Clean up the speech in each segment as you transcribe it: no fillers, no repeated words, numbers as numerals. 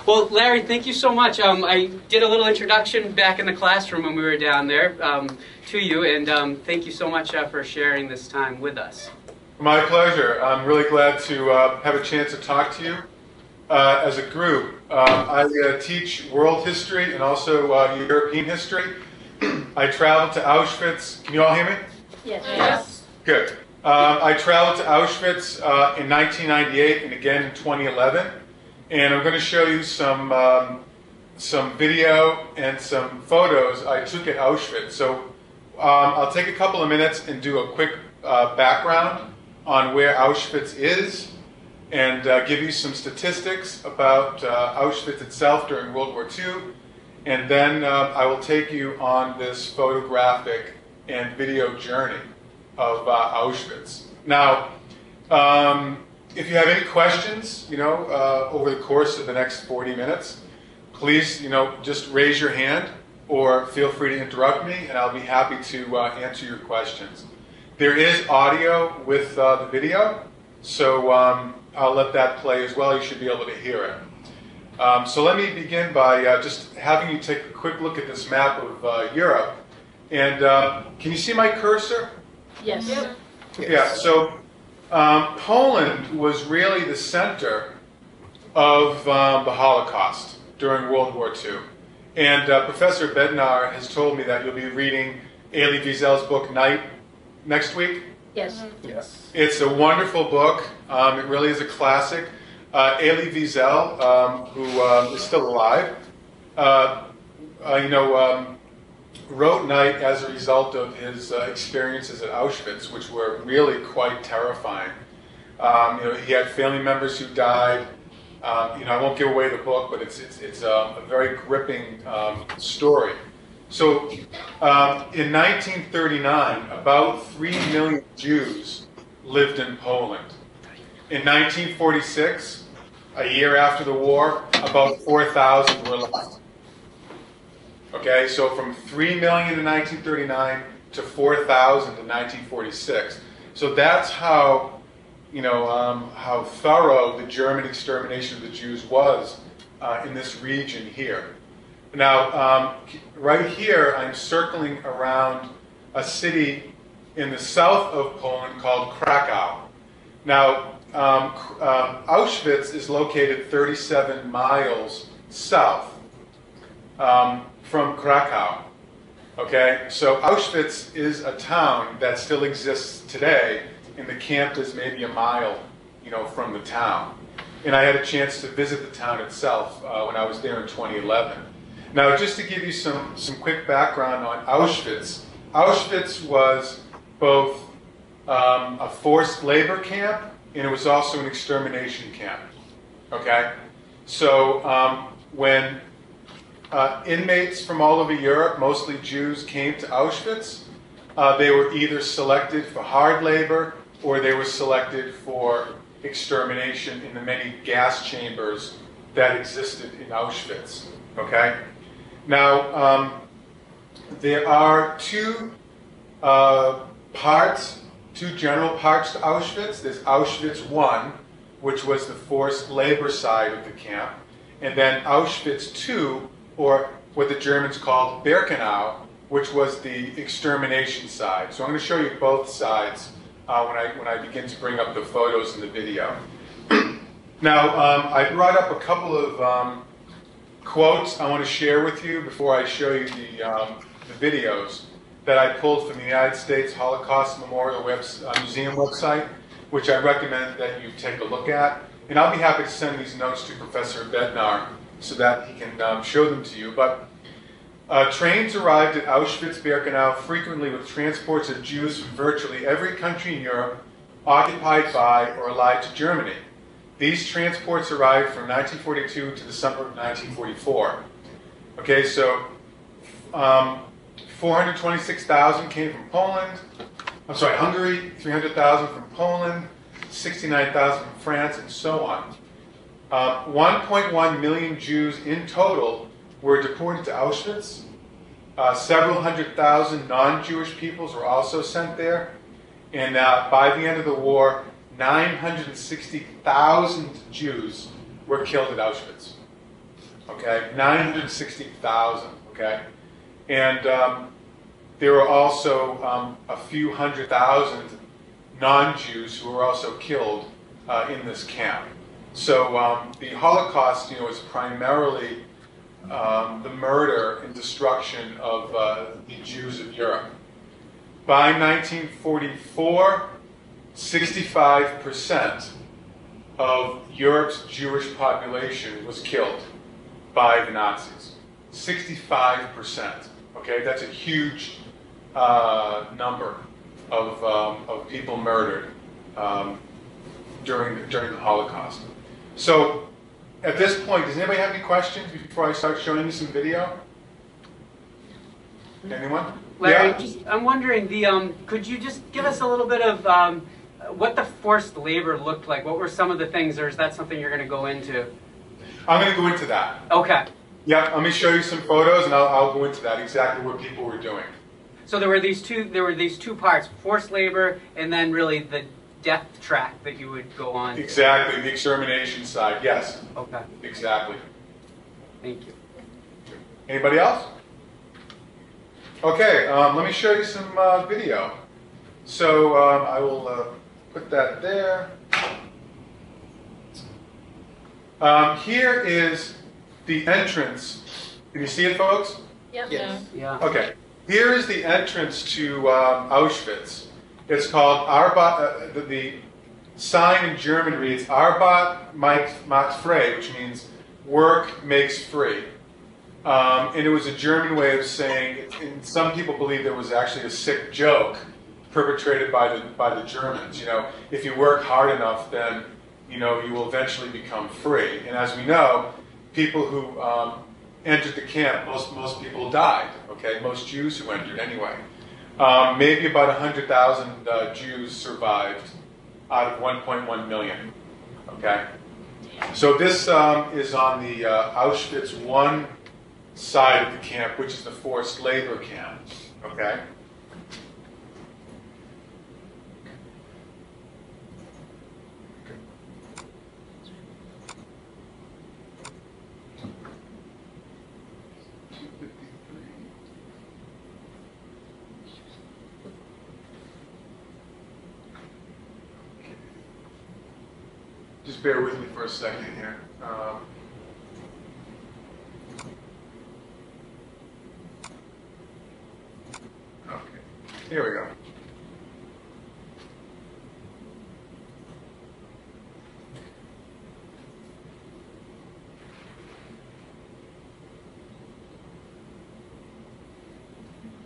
Well, Larry, thank you so much. I did a little introduction back in the classroom when we were down there to you, and thank you so much for sharing this time with us. My pleasure. I'm really glad to have a chance to talk to you. As a group, I teach world history and also European history. I traveled to Auschwitz. Can you all hear me? Yes. Yes. Good. I traveled to Auschwitz in 1998 and again in 2011. And I'm going to show you some video and some photos I took at Auschwitz. So I'll take a couple of minutes and do a quick background on where Auschwitz is and give you some statistics about Auschwitz itself during World War II. And then I will take you on this photographic and video journey of Auschwitz. Now, if you have any questions, over the course of the next 40 minutes, please, just raise your hand or feel free to interrupt me, and I'll be happy to answer your questions. There is audio with the video, so I'll let that play as well. You should be able to hear it. So let me begin by just having you take a quick look at this map of Europe. And can you see my cursor? Yes. Yep. Yeah, so Poland was really the center of the Holocaust during World War II. And Professor Bednar has told me that you'll be reading Elie Wiesel's book, Night, next week. Yes. Yes. It's a wonderful book. It really is a classic. Elie Wiesel, who is still alive, wrote Night as a result of his experiences at Auschwitz, which were really quite terrifying. He had family members who died. I won't give away the book, but it's a very gripping story. So in 1939, about 3 million Jews lived in Poland. In 1946, a year after the war, about 4,000 were left. Okay, so from 3 million in 1939 to 4,000 in 1946. So that's how, how thorough the German extermination of the Jews was in this region here. Now, right here, I'm circling around a city in the south of Poland called Krakow. Now, Auschwitz is located 37 miles south from Krakow. Okay, so Auschwitz is a town that still exists today, and the camp is maybe a mile, from the town. And I had a chance to visit the town itself when I was there in 2011. Now, just to give you some quick background on Auschwitz, Auschwitz was both a forced labor camp, and it was also an extermination camp. Okay, so when inmates from all over Europe, mostly Jews, came to Auschwitz, they were either selected for hard labor or they were selected for extermination in the many gas chambers that existed in Auschwitz. Okay? Now, there are two general parts to Auschwitz. There's Auschwitz I, which was the forced labor side of the camp, and then Auschwitz II, or what the Germans called Birkenau, which was the extermination side. So I'm going to show you both sides when I begin to bring up the photos and the video. Now, I brought up a couple of quotes I want to share with you before I show you the videos that I pulled from the United States Holocaust Memorial Museum website, which I recommend that you take a look at. And I'll be happy to send these notes to Professor Bednar so that he can show them to you. But trains arrived at Auschwitz-Birkenau frequently with transports of Jews from virtually every country in Europe occupied by or allied to Germany. These transports arrived from 1942 to the summer of 1944. Okay, so 426,000 came from Poland. I'm sorry, Hungary, 300,000 from Poland, 69,000 from France, and so on. 1.1 million Jews in total were deported to Auschwitz. Several hundred thousand non-Jewish peoples were also sent there. And by the end of the war, 960,000 Jews were killed at Auschwitz. Okay, 960,000. Okay, and there were also a few hundred thousand non-Jews who were also killed in this camp. So the Holocaust, is primarily the murder and destruction of the Jews of Europe. By 1944, 65% of Europe's Jewish population was killed by the Nazis. 65%. Okay, that's a huge number of people murdered during the Holocaust. So at this point, does anybody have any questions before I start showing you some video? Anyone? Larry, Yeah. I'm wondering, could you just give us a little bit of what the forced labor looked like? What were some of the things, or is that something you're going to go into? I'm going to go into that. Okay. Yeah, let me show you some photos, and I'll go into that, exactly what people were doing. So there were these two parts, forced labor, and then really the death track that you would go on to. Exactly, the extermination side, yes. Okay. Exactly. Thank you. Anybody else? Okay, let me show you some video. So I will put that there. Here is the entrance. Can you see it, folks? Yep. Yes. Yeah. Okay. Here is the entrance to Auschwitz. It's called Arbeit. The sign in German reads Arbeit macht frei, which means work makes free. And it was a German way of saying, and some people believe there was actually a sick joke perpetrated by the Germans. If you work hard enough, then you will eventually become free. And as we know, people who entered the camp, most people died. Okay, most Jews who entered anyway. Maybe about 100,000 Jews survived out of 1.1 million. Okay, so this is on the Auschwitz I side of the camp, which is the forced labor camp. Okay. Just bear with me for a second here. Okay, here we go.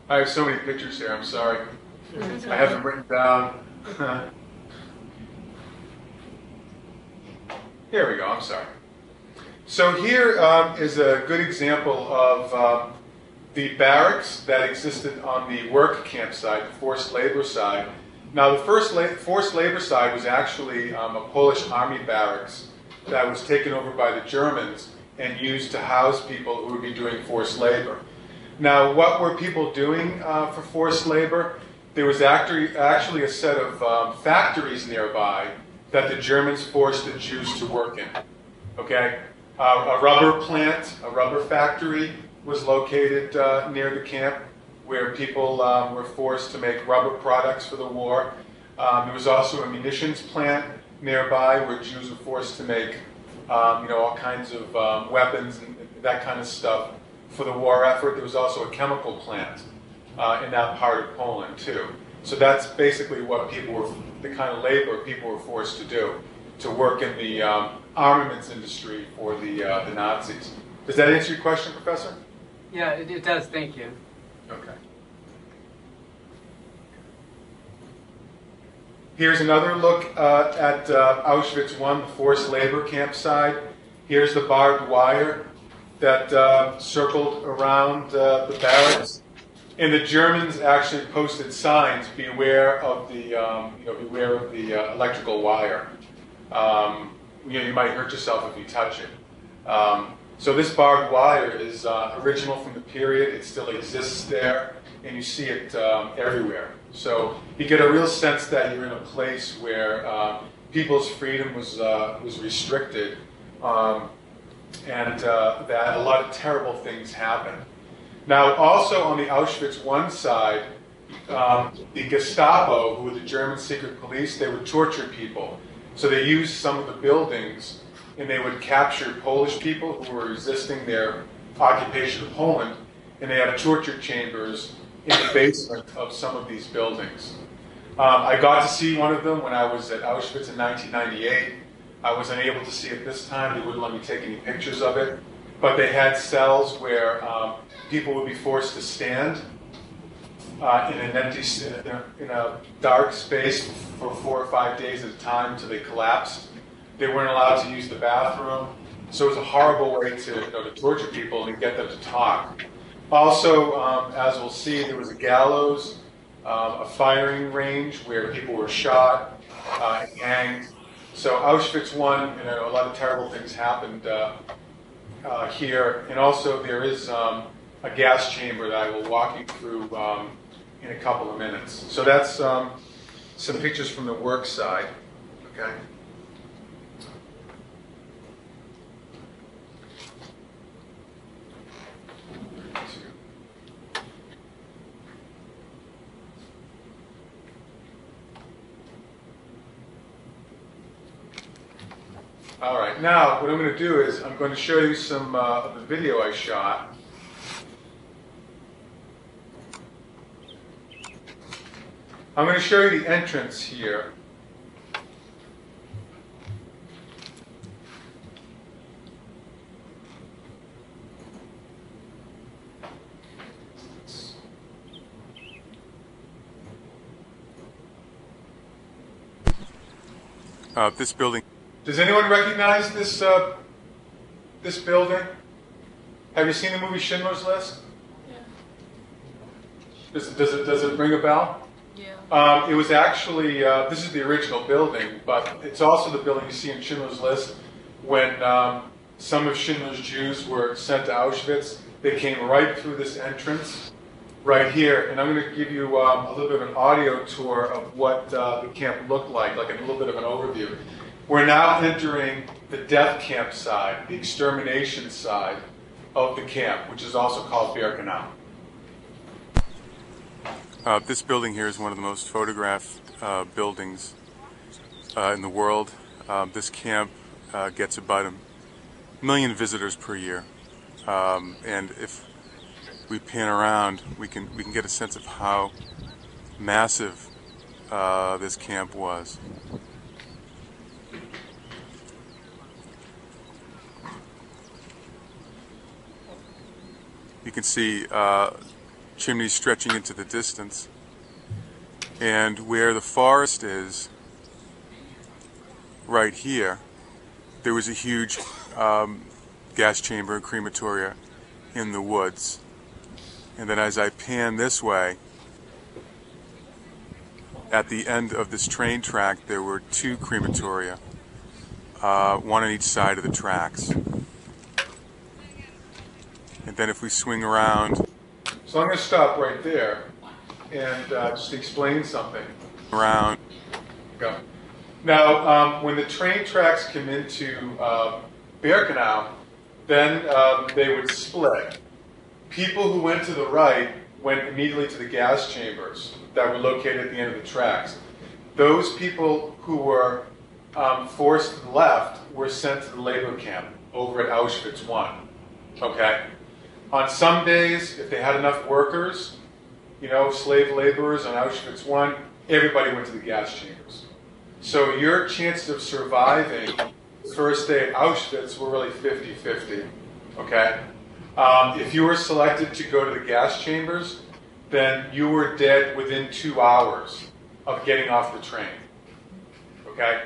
I have so many pictures here, I'm sorry. I have them written down. Here we go, I'm sorry. So here is a good example of the barracks that existed on the work camp side, the forced labor side. Now the forced labor side was actually a Polish army barracks that was taken over by the Germans and used to house people who would be doing forced labor. Now what were people doing for forced labor? There was actually a set of factories nearby that the Germans forced the Jews to work in. Okay, a rubber plant, a rubber factory was located near the camp where people were forced to make rubber products for the war. There was also a munitions plant nearby where Jews were forced to make all kinds of weapons and that kind of stuff for the war effort. There was also a chemical plant in that part of Poland too. So that's basically what the kind of labor people were forced to do, to work in the armaments industry for the Nazis. Does that answer your question, Professor? Yeah, it does. Thank you. Okay. Here's another look at Auschwitz I, the forced labor camp side. Here's the barbed wire that circled around the barracks. And the Germans actually posted signs: "Beware of the, beware of the electrical wire. You might hurt yourself if you touch it." So this barbed wire is original from the period. It still exists there, and you see it everywhere. So you get a real sense that you're in a place where people's freedom was restricted and that a lot of terrible things happened. Now, also on the Auschwitz I side, the Gestapo, who were the German secret police, they would torture people. So they used some of the buildings, and they would capture Polish people who were resisting their occupation of Poland, and they had torture chambers in the basement of some of these buildings. I got to see one of them when I was at Auschwitz in 1998. I was unable to see it this time. They wouldn't let me take any pictures of it. But they had cells where people would be forced to stand in a dark space for 4 or 5 days at a time until they collapsed. They weren't allowed to use the bathroom. So it was a horrible way to torture people and get them to talk. Also, as we'll see, there was a gallows, a firing range where people were shot and hanged. So Auschwitz I, a lot of terrible things happened here. And also there is a gas chamber that I will walk you through in a couple of minutes. So that's some pictures from the work side. Okay. All right, now what I'm going to do is I'm going to show you some of the video I shot. I'm going to show you the entrance here. This building. Does anyone recognize this this building? Have you seen the movie Schindler's List? Yeah. Does it ring a bell? Yeah. It was actually this is the original building, but it's also the building you see in Schindler's List when some of Schindler's Jews were sent to Auschwitz. They came right through this entrance right here, and I'm going to give you a little bit of an audio tour of what the camp looked like a little bit of an overview. We're now entering the death camp side, the extermination side of the camp, which is also called Birkenau. This building here is one of the most photographed buildings in the world. This camp gets about 1 million visitors per year, and if we pan around, we can get a sense of how massive this camp was. You can see chimneys stretching into the distance, and where the forest is, right here, there was a huge gas chamber and crematoria in the woods. And then as I pan this way, at the end of this train track, there were 2 crematoria, one on each side of the tracks. And then if we swing around... So I'm going to stop right there and just explain something. Around. Go. Now, when the train tracks come into Birkenau, then they would split. People who went to the right went immediately to the gas chambers that were located at the end of the tracks. Those people who were forced to the left were sent to the labor camp over at Auschwitz I. Okay? On some days, if they had enough workers, slave laborers on Auschwitz I, everybody went to the gas chambers. So your chances of surviving the first day at Auschwitz were really 50-50. Okay? If you were selected to go to the gas chambers, then you were dead within 2 hours of getting off the train. Okay?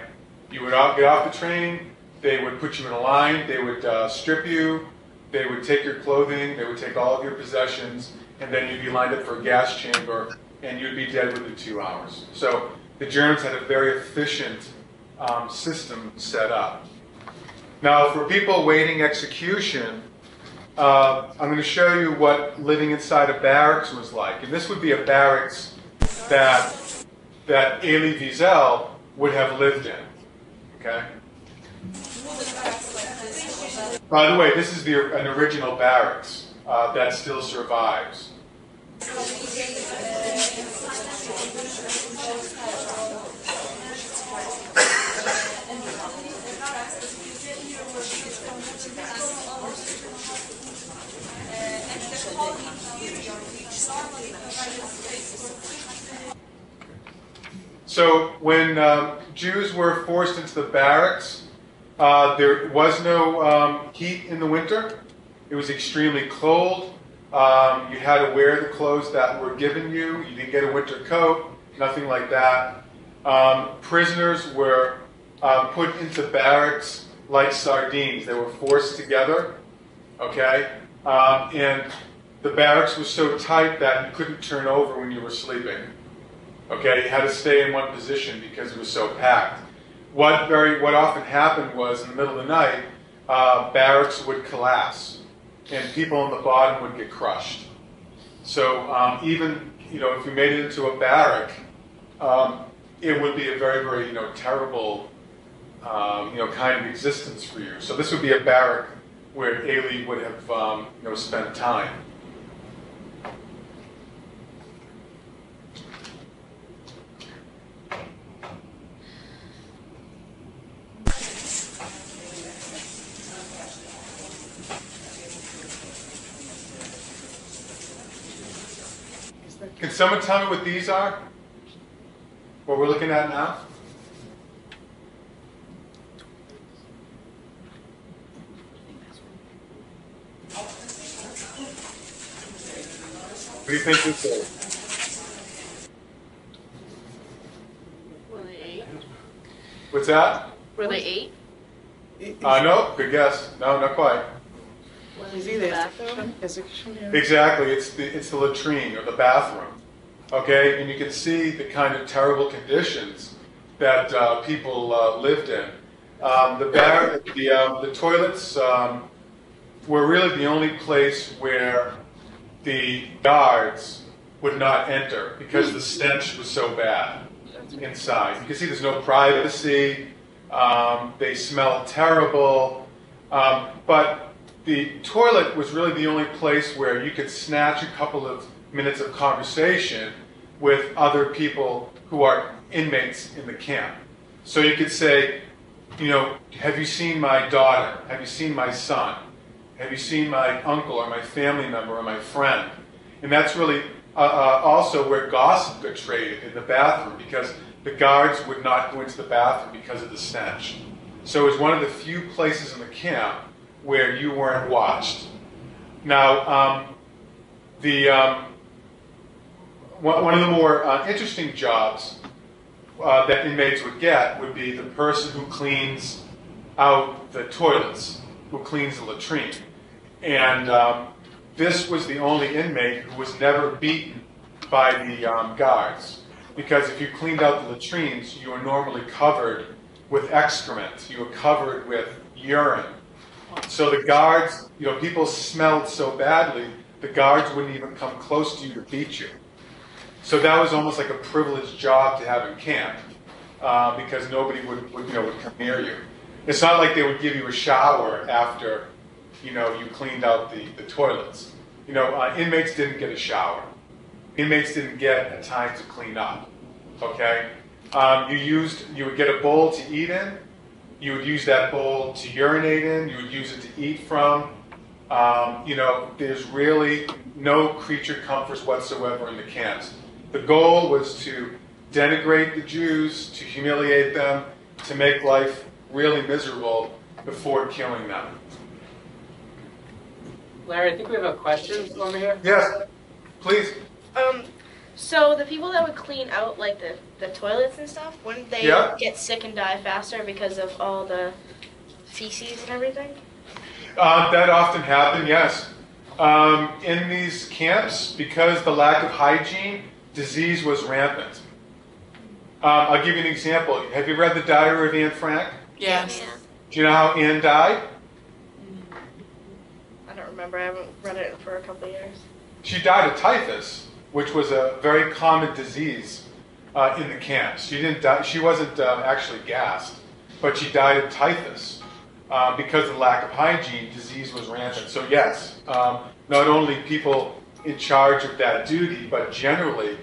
You would get off the train, they would put you in a line, they would strip you, they would take your clothing, they would take all of your possessions, and then you'd be lined up for a gas chamber, and you'd be dead within 2 hours. So the Germans had a very efficient system set up. Now, for people awaiting execution, I'm going to show you what living inside a barracks was like. And this would be a barracks that Elie Wiesel would have lived in. Okay? By the way, this is an original barracks that still survives. So when Jews were forced into the barracks, there was no heat in the winter. It was extremely cold. You had to wear the clothes that were given you. You didn't get a winter coat, nothing like that. Prisoners were put into barracks like sardines. They were forced together, okay? And the barracks was so tight that you couldn't turn over when you were sleeping. Okay, you had to stay in one position because it was so packed. What often happened was in the middle of the night, barracks would collapse, and people on the bottom would get crushed. So even if you made it into a barrack, it would be a very, very terrible kind of existence for you. So this would be a barrack where Ailey would have spent time. Can someone tell me what these are? What we're looking at now? What do you think this is? Were they 8? What's that? Were they 8? No, good guess. No, not quite. Was it the bathroom? Exactly, it's the latrine or the bathroom. Okay, and you can see the kind of terrible conditions that people lived in. The toilets were really the only place where the guards would not enter because the stench was so bad inside. You can see there's no privacy. They smell terrible. But the toilet was really the only place where you could snatch a couple of minutes of conversation with other people who are inmates in the camp. So you could say, have you seen my daughter? Have you seen my son? Have you seen my uncle or my family member or my friend? And that's really also where gossip got traded, in the bathroom, because the guards would not go into the bathroom because of the stench. So it was one of the few places in the camp where you weren't watched. Now, one of the more interesting jobs that inmates would get would be the person who cleans out the toilets, who cleans the latrine. And this was the only inmate who was never beaten by the guards. Because if you cleaned out the latrines, you were normally covered with excrement. You were covered with urine. So the guards, people smelled so badly, the guards wouldn't even come close to you to beat you. So that was almost like a privileged job to have in camp, because nobody would come near you. It's not like they would give you a shower after you cleaned out the toilets. Inmates didn't get a shower. Inmates didn't get a time to clean up. Okay, you would get a bowl to eat in. You would use that bowl to urinate in. You would use it to eat from. There's really no creature comforts whatsoever in the camps. The goal was to denigrate the Jews, to humiliate them, to make life really miserable before killing them. Larry, I think we have a question over here. Yes, please. So the people that would clean out like the toilets and stuff, wouldn't they get sick and die faster because of all the feces and everything? That often happened, yes. In these camps, because the lack of hygiene, disease was rampant. I'll give you an example. Have you read the Diary of Anne Frank? Yes. Yeah. Do you know how Anne died? I don't remember. I haven't read it for a couple of years. She died of typhus, which was a very common disease in the camps. She didn't die. She wasn't actually gassed, but she died of typhus. because of the lack of hygiene, disease was rampant. So yes, not only people in charge of that duty, but generally,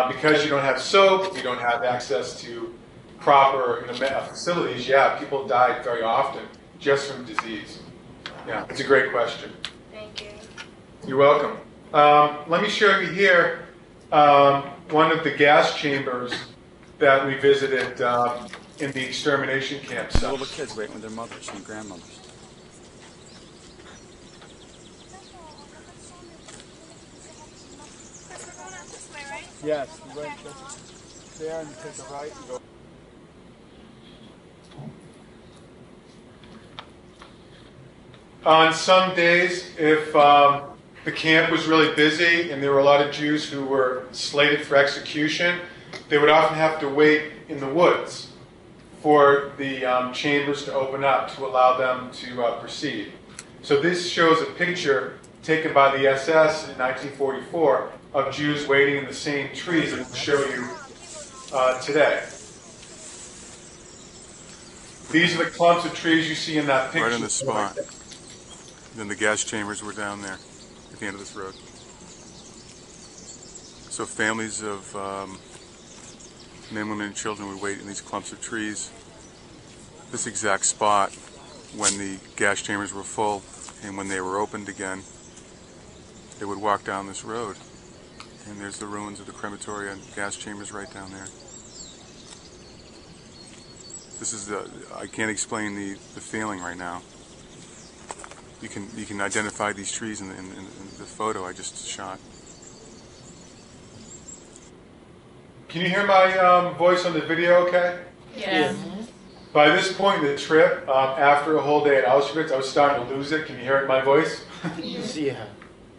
because you don't have soap, you don't have access to proper facilities, yeah, people died very often just from disease. Yeah, it's a great question. Thank you. You're welcome. Let me show you here one of the gas chambers that we visited in the extermination camp. Little kids waiting with their mothers and grandmothers. Yes, you went there and you take a right and go. On some days, if the camp was really busy and there were a lot of Jews who were slated for execution, they would often have to wait in the woods for the chambers to open up to allow them to proceed. So this shows a picture taken by the SS in 1944 of Jews waiting in the same trees that we'll show you today. These are the clumps of trees you see in that picture. Right on the spot. Then the gas chambers were down there at the end of this road. So families of men, women, and children would wait in these clumps of trees, this exact spot, when the gas chambers were full, and when they were opened again, they would walk down this road. And there's the ruins of the crematoria and gas chambers right down there. This is I can't explain the feeling right now. You can identify these trees in the photo I just shot. Can you hear my voice on the video okay? Yeah. By this point in the trip, after a whole day at Auschwitz, I was starting to lose it. Can you hear it in my voice? Yeah.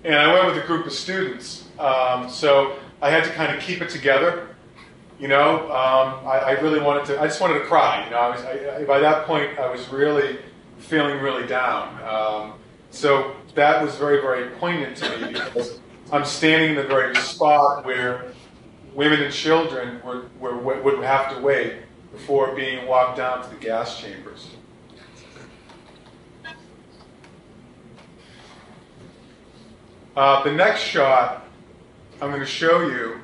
And I went with a group of students. So I had to kind of keep it together. You know, I really wanted to, I just wanted to cry. You know, by that point, I was really feeling really down. So that was very, very poignant to me because I'm standing in the very spot where women and children would have to wait before being walked down to the gas chambers. The next shot I'm going to show you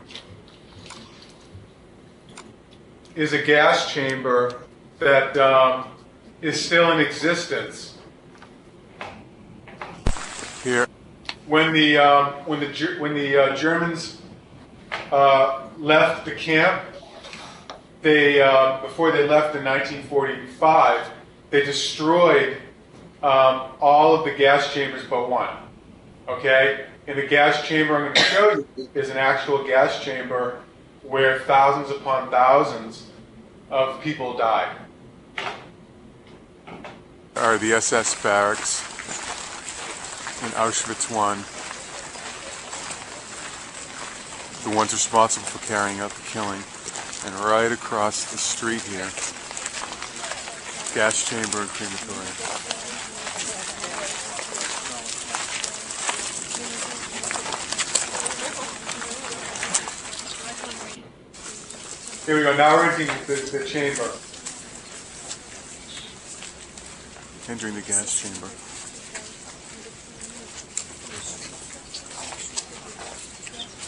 is a gas chamber that is still in existence. Here. When the Germans left the camp, they before they left in 1945, they destroyed all of the gas chambers but one. Okay, and the gas chamber I'm going to show you is an actual gas chamber where thousands upon thousands of people died. Are the SS barracks in Auschwitz I, the ones responsible for carrying out the killing. And right across the street here, gas chamber and crematorium. Here we go, now we're entering the chamber. Entering the gas chamber.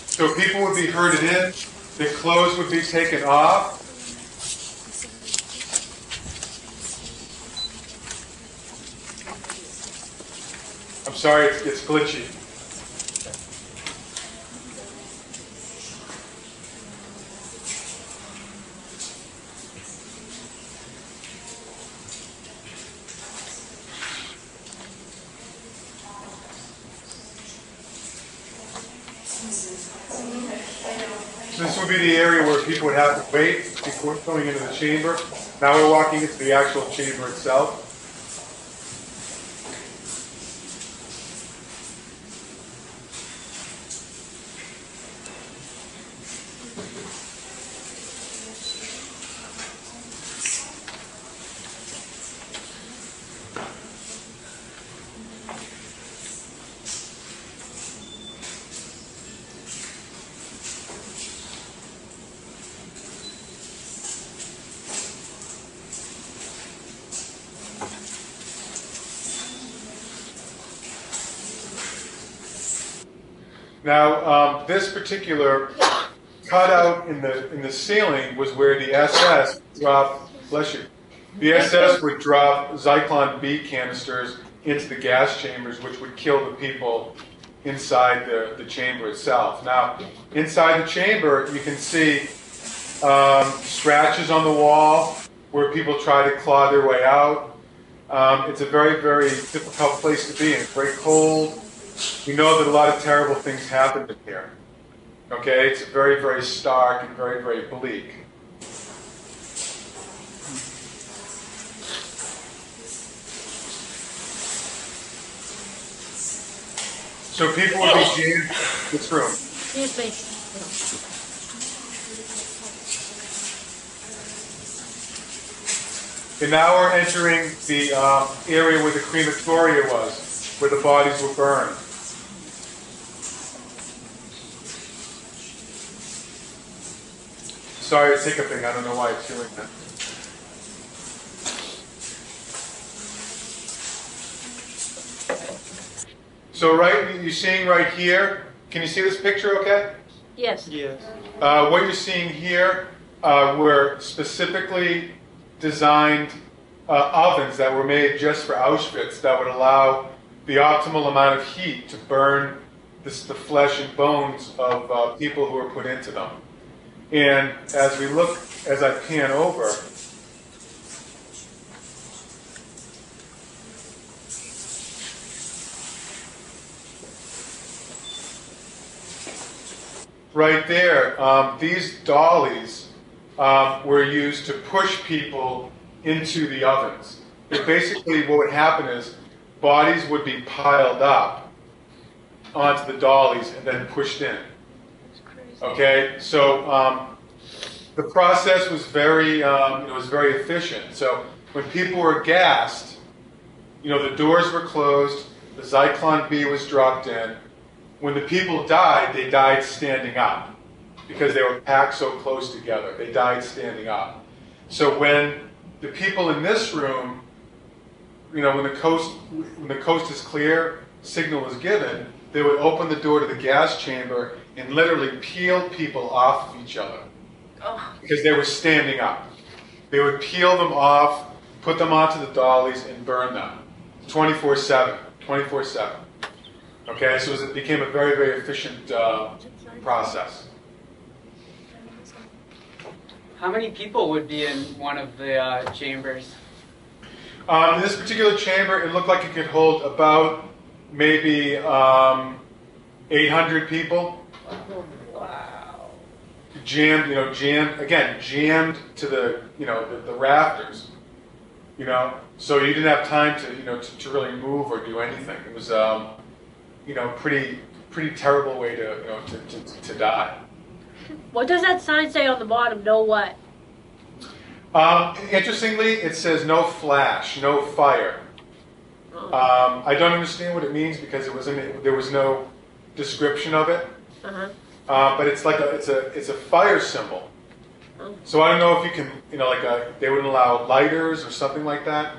So people would be herded in, their clothes would be taken off. I'm sorry, it's glitchy. This would be the area where people would have to wait before going into the chamber. Now we're walking into the actual chamber itself. Now, this particular cutout in the ceiling was where the SS dropped, bless you, the SS would drop Zyklon B canisters into the gas chambers, which would kill the people inside the chamber itself. Now, inside the chamber, you can see scratches on the wall where people try to claw their way out. It's a very, very difficult place to be in. It's very cold. We know that a lot of terrible things happened in here. Okay, it's very, very stark and very, very bleak. So people would be jammed in this room. Excuse me. And now we're entering the area where the crematoria was, where the bodies were burned. Sorry, it's hiccuping. I don't know why it's doing that. So you're seeing right here, can you see this picture okay? Yes. Yes. What you're seeing here were specifically designed ovens that were made just for Auschwitz that would allow the optimal amount of heat to burn the flesh and bones of people who were put into them. And as I pan over, right there, these dollies were used to push people into the ovens. But basically what would happen is bodies would be piled up onto the dollies and then pushed in. Okay, so the process was very efficient. So when people were gassed, the doors were closed, the Zyklon B was dropped in. When the people died, they died standing up because they were packed so close together. They died standing up. So when the people in this room, when the coast is clear, signal is given, they would open the door to the gas chamber and literally peel people off of each other because they were standing up. They would peel them off, put them onto the dollies, and burn them 24/7, 24/7. Okay, so it became a very, very efficient process. How many people would be in one of the chambers? In this particular chamber, it looked like it could hold about maybe 800 people. Wow. Jammed to the rafters. So you didn't have time to really move or do anything. It was pretty terrible way to die. What does that sign say on the bottom? No what? Interestingly, it says no flash, no fire. I don't understand what it means because there was no description of it. But it's like it's a fire symbol. So I don't know if you can they wouldn't allow lighters or something like that.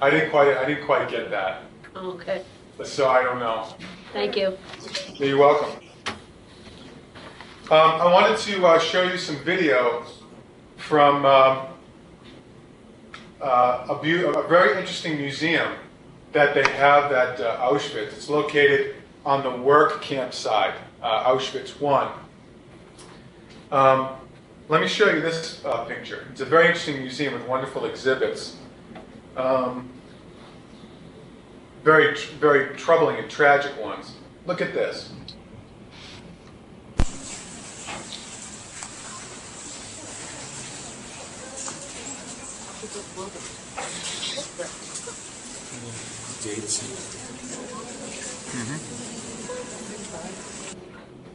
I didn't quite get that. Okay. So I don't know. Thank you. You're welcome. I wanted to show you some video from a very interesting museum that they have at Auschwitz. It's located on the work camp side, Auschwitz I. Let me show you this picture. It's a very interesting museum with wonderful exhibits. Very, very troubling and tragic ones. Look at this.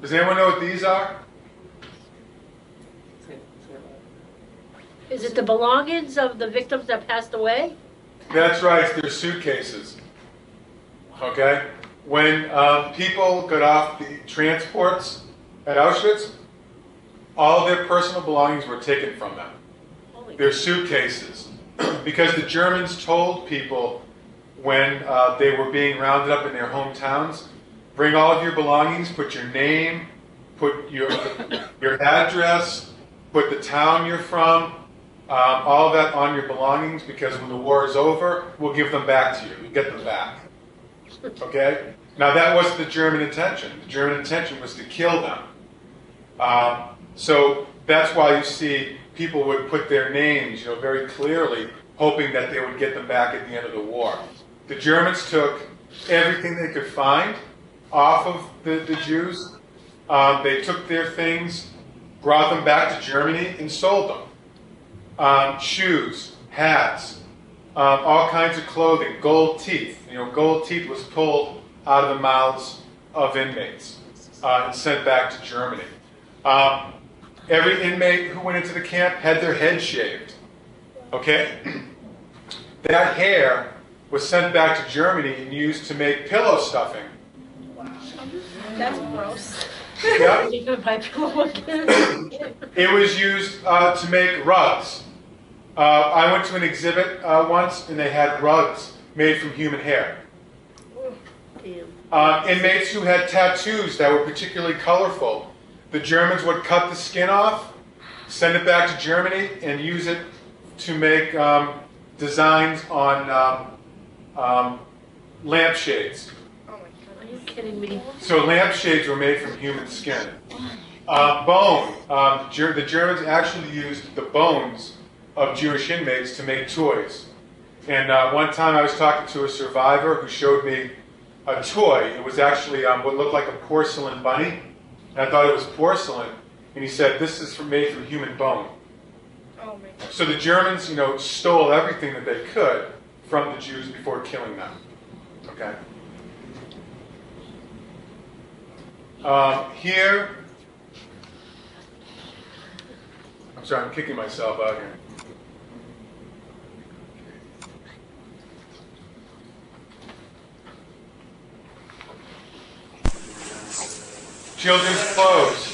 Does anyone know what these are? Is it the belongings of the victims that passed away? That's right, they're suitcases. Okay? When people got off the transports at Auschwitz, all their personal belongings were taken from them. Their suitcases. Because the Germans told people when they were being rounded up in their hometowns bring all of your belongings, put your name, put your address, put the town you're from, all of that on your belongings, because when the war is over, we'll give them back to you. You get them back. Okay? Now that wasn't the German intention. The German intention was to kill them. So that's why you see people would put their names, very clearly, hoping that they would get them back at the end of the war. The Germans took everything they could find off of the Jews. They took their things, brought them back to Germany, and sold them. Shoes, hats, all kinds of clothing, gold teeth. Gold teeth was pulled out of the mouths of inmates and sent back to Germany. Every inmate who went into the camp had their head shaved. Okay? That hair was sent back to Germany and used to make pillow stuffing. That's gross. Yeah. It It was used to make rugs. I went to an exhibit once, and they had rugs made from human hair. Inmates who had tattoos that were particularly colorful, the Germans would cut the skin off, send it back to Germany, and use it to make designs on lampshades. Oh my god. Are you kidding me? So lampshades were made from human skin. Bone. The Germans actually used the bones of Jewish inmates to make toys. And one time I was talking to a survivor who showed me a toy. It was actually what looked like a porcelain bunny. And I thought it was porcelain. And he said, this is made from human bone. Oh my god. So the Germans, stole everything that they could from the Jews before killing them. Okay? Here, I'm sorry, I'm kicking myself out here. Children's clothes.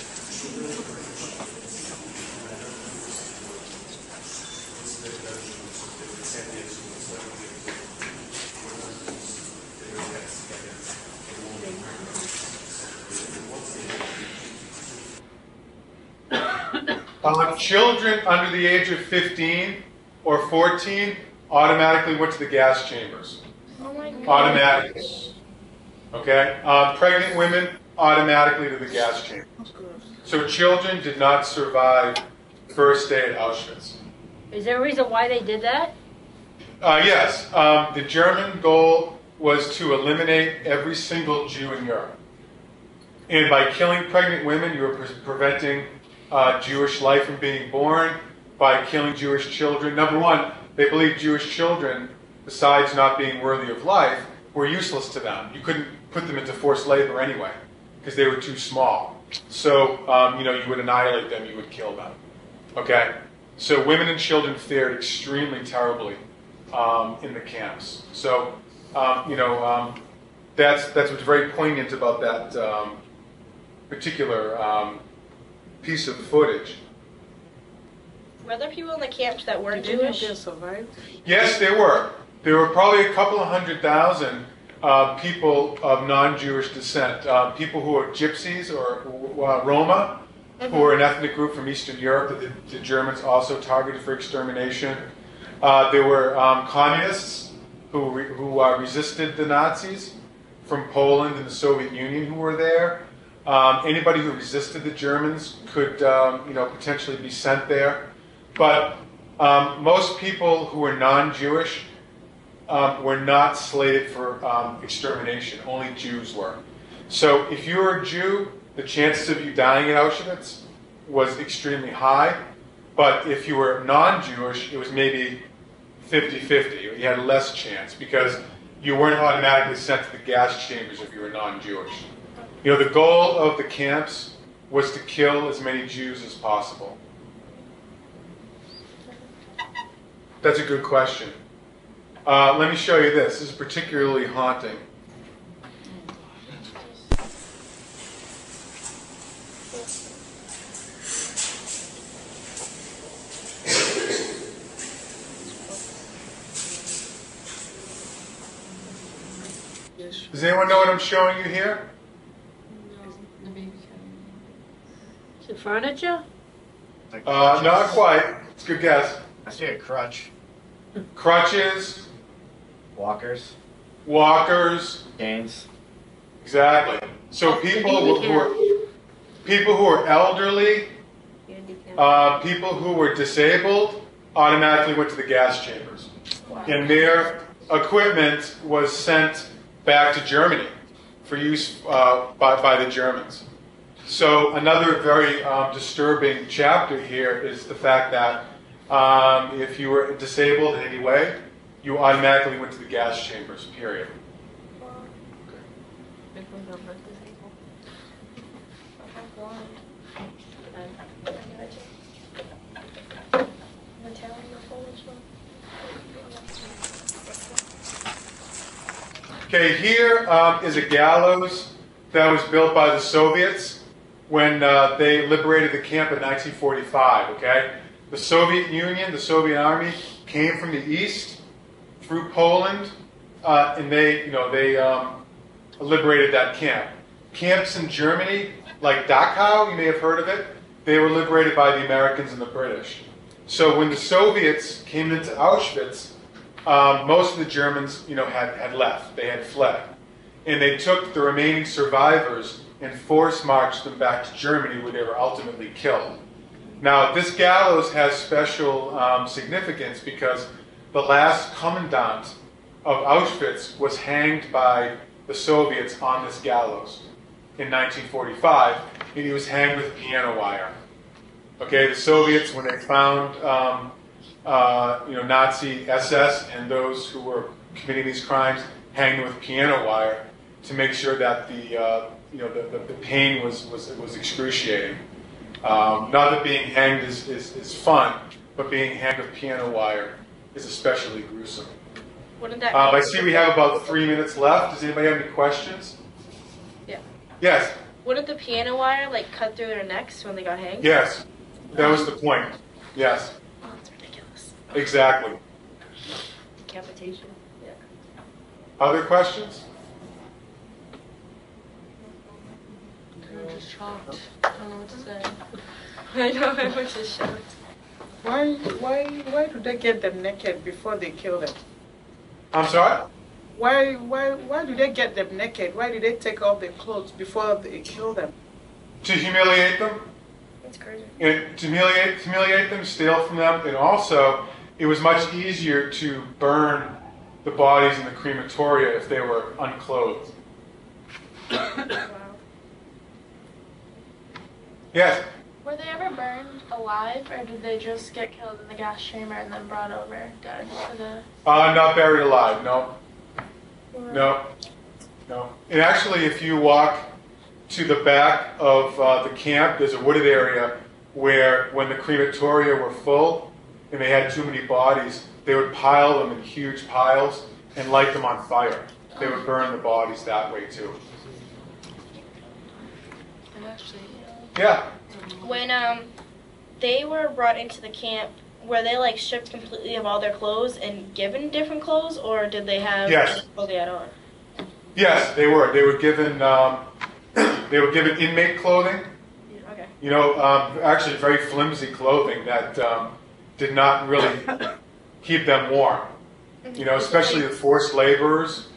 Children under the age of 15 or 14 automatically went to the gas chambers. Oh my god. Automatically. Okay? Pregnant women, automatically to the gas chamber. So children did not survive first day at Auschwitz. Is there a reason why they did that? Yes. The German goal was to eliminate every single Jew in Europe. And by killing pregnant women, you were preventing Jewish life from being born. By killing Jewish children, number one, they believed Jewish children, besides not being worthy of life, were useless to them. You couldn't put them into forced labor anyway, because they were too small. So, you would annihilate them, you would kill them. Okay? So women and children fared extremely terribly in the camps. So, that's what's very poignant about that particular piece of footage. Were there people in the camps that weren't Did any of Jewish? them survive? Yes, there were. There were probably a couple of 100,000 people of non-Jewish descent, people who are gypsies or Roma, who are an ethnic group from Eastern Europe that the Germans also targeted for extermination. There were communists who resisted the Nazis from Poland and the Soviet Union who were there. Anybody who resisted the Germans could, potentially be sent there. But most people who were non-Jewish were not slated for extermination. Only Jews were. So if you were a Jew, the chances of you dying at Auschwitz was extremely high. But if you were non-Jewish, it was maybe 50-50. You had less chance because you weren't automatically sent to the gas chambers if you were non-Jewish. The goal of the camps was to kill as many Jews as possible. That's a good question. Let me show you this. This is particularly haunting. Does anyone know what I'm showing you here? furniture? Not quite. It's a good guess. I see a crutch. Crutches, Walkers. walkers, Canes. exactly. So people who are elderly, people who were disabled, automatically went to the gas chambers, and their equipment was sent back to Germany for use by the Germans. So another very disturbing chapter here is the fact that if you were disabled in any way, you automatically went to the gas chambers, period. Okay, here is a gallows that was built by the Soviets when they liberated the camp in 1945, okay? The Soviet Union, the Soviet Army, came from the east through Poland, and they liberated that camp. Camps in Germany, like Dachau, you may have heard of it, they were liberated by the Americans and the British. So when the Soviets came into Auschwitz, most of the Germans, had left. They had fled. And they took the remaining survivors and force marched them back to Germany, where they were ultimately killed. Now, this gallows has special significance because the last commandant of Auschwitz was hanged by the Soviets on this gallows in 1945, and he was hanged with piano wire. Okay, the Soviets, when they found Nazi SS and those who were committing these crimes, hanged with piano wire to make sure that the pain was excruciating. Not that being hanged is fun, but being hanged with piano wire is especially gruesome. Wouldn't that I see we have about 3 minutes left. Does anybody have any questions? Yeah. Yes. Wouldn't the piano wire cut through their necks when they got hanged? Yes. That was the point. Yes. Oh, that's ridiculous. Exactly. Decapitation. Yeah. Other questions? I'm just shocked. I don't know what to say. I know, I was just shocked. Why do they get them naked before they kill them? I'm sorry? Why do they get them naked? Why do they take off their clothes before they kill them? To humiliate them? That's crazy. And to humiliate them, steal from them, and also it was much easier to burn the bodies in the crematoria if they were unclothed. Wow. Yes? Were they ever burned alive, or did they just get killed in the gas chamber and then brought over dead to the... Not buried alive, no. No. No. And actually, if you walk to the back of the camp, there's a wooded area where when the crematoria were full and they had too many bodies, they would pile them in huge piles and light them on fire. They would burn the bodies that way too. And actually, Yeah. When they were brought into the camp, were they stripped completely of all their clothes and given different clothes, or did they have Yes. clothes they had on? Yes, they were. They were given inmate clothing. Okay. Actually very flimsy clothing that did not really keep them warm. Especially the forced laborers.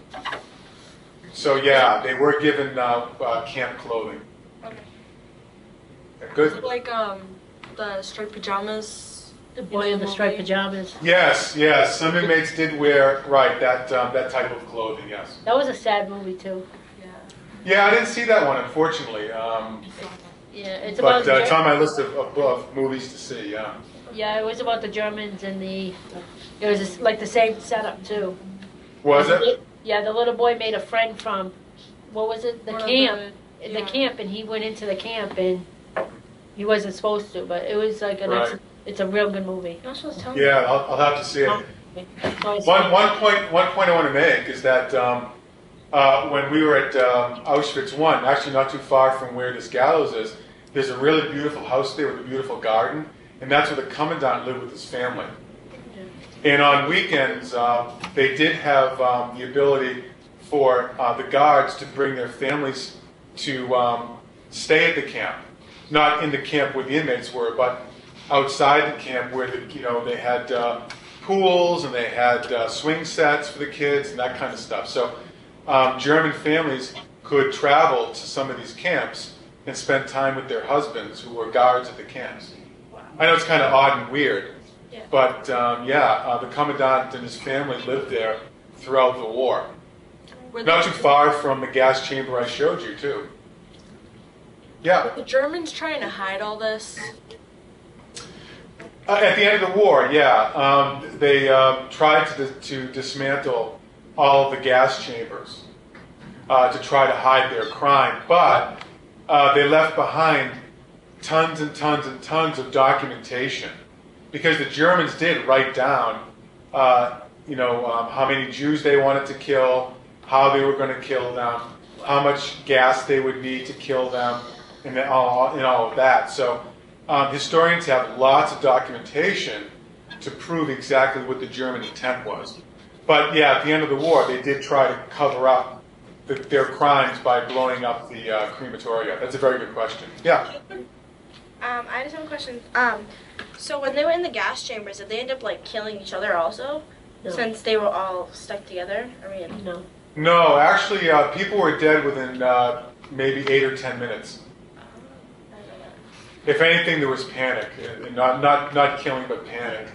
So yeah, they were given camp clothing. Okay. Good. like the striped pajamas. The boy in the striped pajamas. Yes. Some inmates did wear that type of clothing. Yes. That was a sad movie too. Yeah, I didn't see that one, unfortunately. Yeah, it's But about. it's on my list of movies to see. Yeah. Yeah, it was about the Germans and the. It was the same setup too. Was it? Yeah, the little boy made a friend from, what was it? The camp. The camp, and he went into the camp and he wasn't supposed to, but it was like it's a real good movie. You're not supposed to tell me. Yeah, I'll have to see it. So One point I want to make is that when we were at Auschwitz I, actually not too far from where this gallows is, there's a really beautiful house there with a beautiful garden, and that's where the commandant lived with his family. And on weekends, they did have the ability for the guards to bring their families to stay at the camp. not in the camp where the inmates were, but outside the camp where they had pools and they had swing sets for the kids and that kind of stuff. So German families could travel to some of these camps and spend time with their husbands who were guards at the camps. I know it's kind of odd and weird, but the commandant and his family lived there throughout the war. Not too far from the gas chamber I showed you, too. Yeah. Were the Germans trying to hide all this? At the end of the war, yeah. They tried to dismantle all of the gas chambers to try to hide their crime, but they left behind tons and tons and tons of documentation because the Germans did write down, how many Jews they wanted to kill, how they were going to kill them, how much gas they would need to kill them, and all of that. So historians have lots of documentation to prove exactly what the German intent was. But yeah, at the end of the war, they did try to cover up their crimes by blowing up the crematoria. That's a very good question. Yeah? I just have a question. So when they were in the gas chambers, did they end up like killing each other also? No. Since they were all stuck together? I mean, No. No, actually, people were dead within maybe 8 or 10 minutes. If anything, there was panic. Not killing, but panic.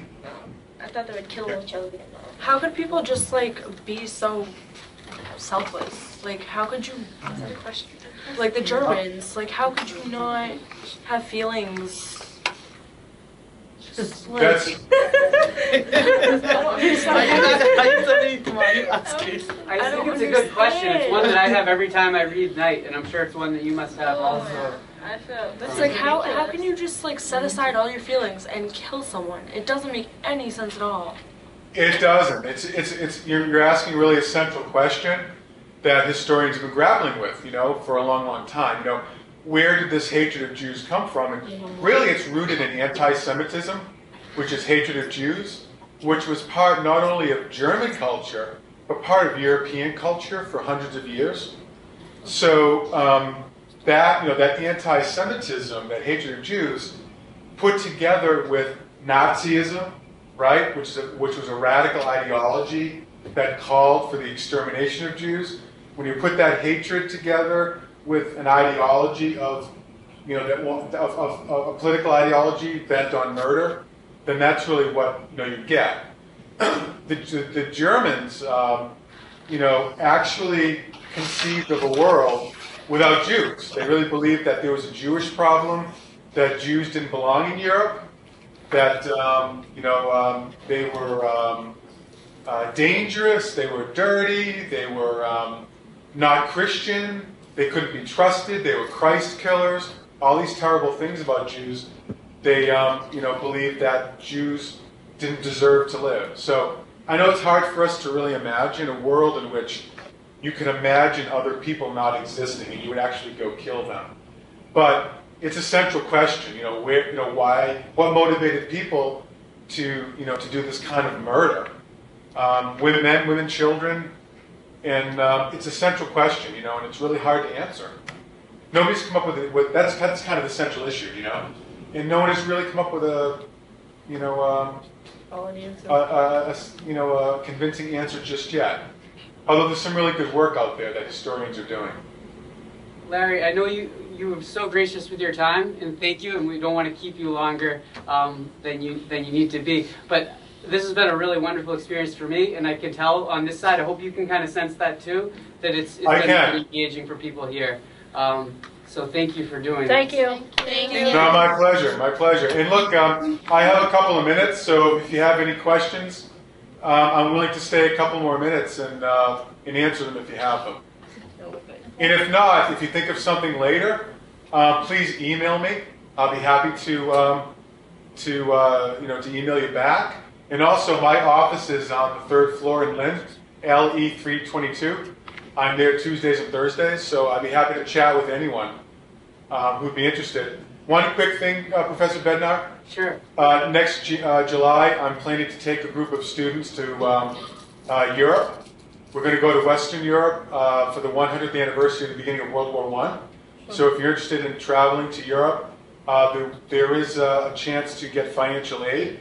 I thought they would kill each other. How could people just like be so selfless? Like, how could you? That's a good question. Like the Germans, like how could you not have feelings? That's Why you asking? I think it's a good question. It's one that I have every time I read Night, and I'm sure it's one that you must have also. I feel It's like how can you just like set aside all your feelings and kill someone? It doesn't make any sense at all. It doesn't. You're asking really a central question that historians have been grappling with, for a long, long time. Where did this hatred of Jews come from? And really, it's rooted in anti-Semitism, which is hatred of Jews, which was part not only of German culture, but part of European culture for hundreds of years. So that anti-Semitism, that hatred of Jews, put together with Nazism, right, which was a radical ideology that called for the extermination of Jews. When you put that hatred together with an ideology of a political ideology bent on murder, then that's really what you get. The Germans, actually conceived of a world without Jews. They really believed that there was a Jewish problem, that Jews didn't belong in Europe, that they were dangerous, they were dirty, they were not Christian, they couldn't be trusted, they were Christ killers, all these terrible things about Jews. They believed that Jews didn't deserve to live. So I know it's hard for us to really imagine a world in which you can imagine other people not existing and you would actually go kill them. But it's a central question, why, what motivated people to do this kind of murder? Men, women, children, and it's a central question, and it's really hard to answer. Nobody's come up with it. That's kind of the central issue, and no one has really come up with a convincing answer just yet. Although there's some really good work out there that historians are doing. Larry, I know you were so gracious with your time, and thank you, and we don't want to keep you longer than you need to be. But this has been a really wonderful experience for me, and I can tell on this side, I hope you can kind of sense that too, that it's been pretty engaging for people here. So thank you for doing Thank this. you. Thank you. No, my pleasure, my pleasure. And look, I have a couple of minutes, so if you have any questions, I'm willing to stay a couple more minutes and answer them if you have them. And if not, if you think of something later, please email me. I'll be happy to email you back. And also, my office is on the 3rd floor in Lynn, LE 322. I'm there Tuesdays and Thursdays, so I'd be happy to chat with anyone who'd be interested. One quick thing, Professor Bednar. Sure. Next July, I'm planning to take a group of students to Europe. We're going to go to Western Europe for the 100th anniversary of the beginning of World War I. So if you're interested in traveling to Europe, There is a chance to get financial aid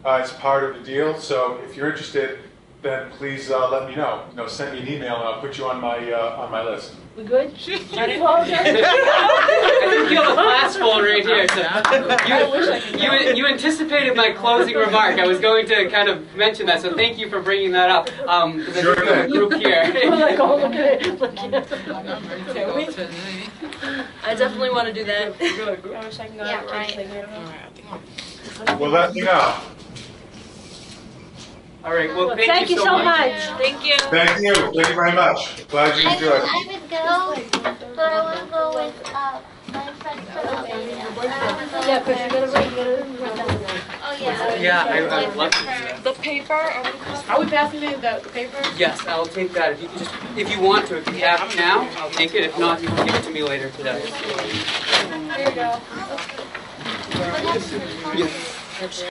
as part of the deal. So if you're interested, then please let me know. Send me an email and I'll put you on my list. We good? I think you have a class phone right here. So you anticipated my closing remark. I was going to kind of mention that, so thank you for bringing that up. Because Sure I think we have a group here. We're like, oh, look at it. I definitely want to do that. I wish I can go Yeah, to right. Well, let me know. All right. Well, Thank you so much. Thank you. Thank you. Thank you very much. Glad you enjoyed. I would go, but I want to go with my friend from Albania. Yeah, because you're gonna write. Oh yeah. Yeah, I would love to do that. The paper. Are we passing in the paper? Yes, I'll take that. If you could if you want to, if you have it now, I'll take it. If not, you can give it to me later today. There you go.